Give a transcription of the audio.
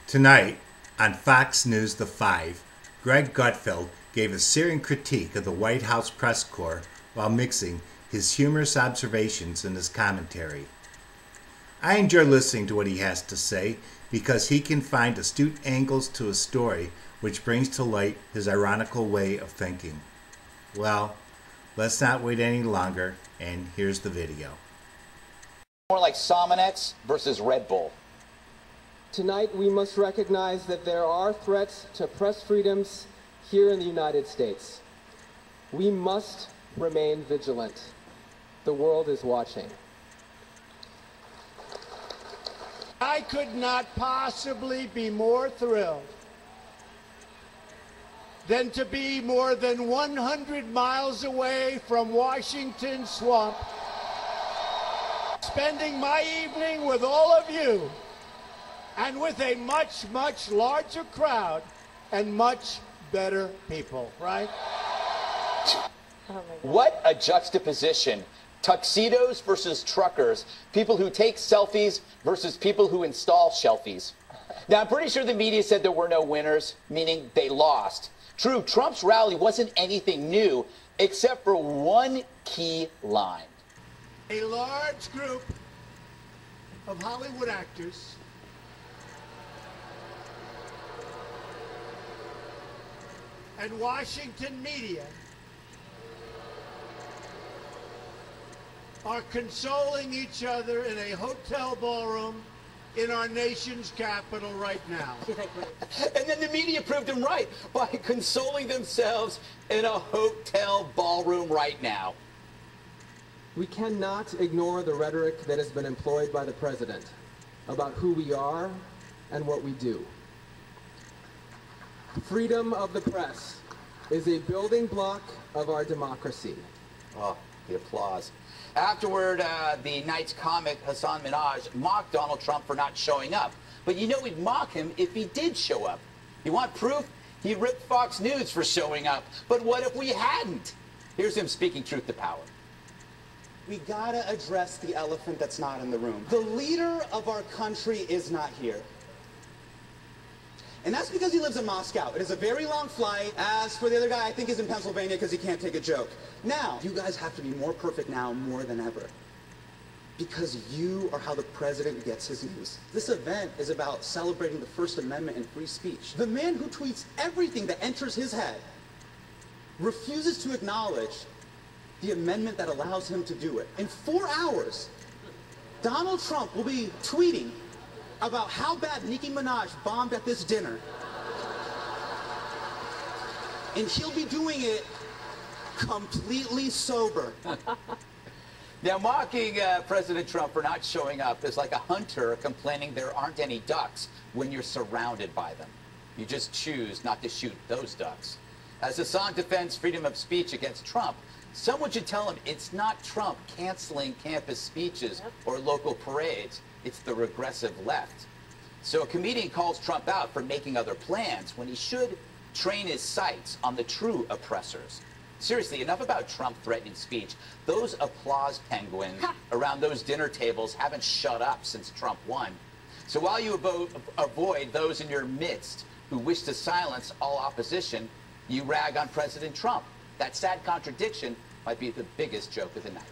Tonight, on Fox News The Five, Greg Gutfeld gave a searing critique of the White House press corps while mixing his humorous observations in his commentary. I enjoy listening to what he has to say because he can find astute angles to a story which brings to light his ironical way of thinking. Well, let's not wait any longer, and here's the video. More like Sominex versus Red Bull. Tonight, we must recognize that there are threats to press freedoms here in the United States. We must remain vigilant. The world is watching. I could not possibly be more thrilled than to be more than 100 miles away from Washington Swamp, spending my evening with all of you, and with a much, much larger crowd and much better people, right? What a juxtaposition. Tuxedos versus truckers. People who take selfies versus people who install shelfies. Now, I'm pretty sure the media said there were no winners, meaning they lost. True, Trump's rally wasn't anything new, except for one key line. A large group of Hollywood actors and Washington media are consoling each other in a hotel ballroom in our nation's capital right now. And then the media proved them right by consoling themselves in a hotel ballroom right now. We cannot ignore the rhetoric that has been employed by the president about who we are and what we do. Freedom of the press is a building block of our democracy. Oh, the applause. Afterward, the night's comic Hassan Minhaj mocked Donald Trump for not showing up. But you know he'd mock him if he did show up. You want proof? He ripped Fox News for showing up. But what if we hadn't? Here's him speaking truth to power. We gotta address the elephant that's not in the room. The leader of our country is not here. And that's because he lives in Moscow. It is a very long flight. As for the other guy, I think he's in Pennsylvania because he can't take a joke. Now, you guys have to be more perfect now more than ever. Because you are how the president gets his news. This event is about celebrating the First Amendment and free speech. The man who tweets everything that enters his head refuses to acknowledge the amendment that allows him to do it. In 4 hours, Donald Trump will be tweeting about how bad Nicki Minaj bombed at this dinner. And he'll be doing it completely sober. Now, mocking President Trump for not showing up is like a hunter complaining there aren't any ducks when you're surrounded by them. You just choose not to shoot those ducks. As Hassan defends freedom of speech against Trump, someone should tell him it's not Trump canceling campus speeches or local parades. It's the regressive left. So a comedian calls Trump out for making other plans when he should train his sights on the true oppressors. Seriously, enough about Trump threatening speech. Those applause penguins around those dinner tables haven't shut up since Trump won. So while you avoid those in your midst who wish to silence all opposition, you rag on President Trump. That sad contradiction might be the biggest joke of the night.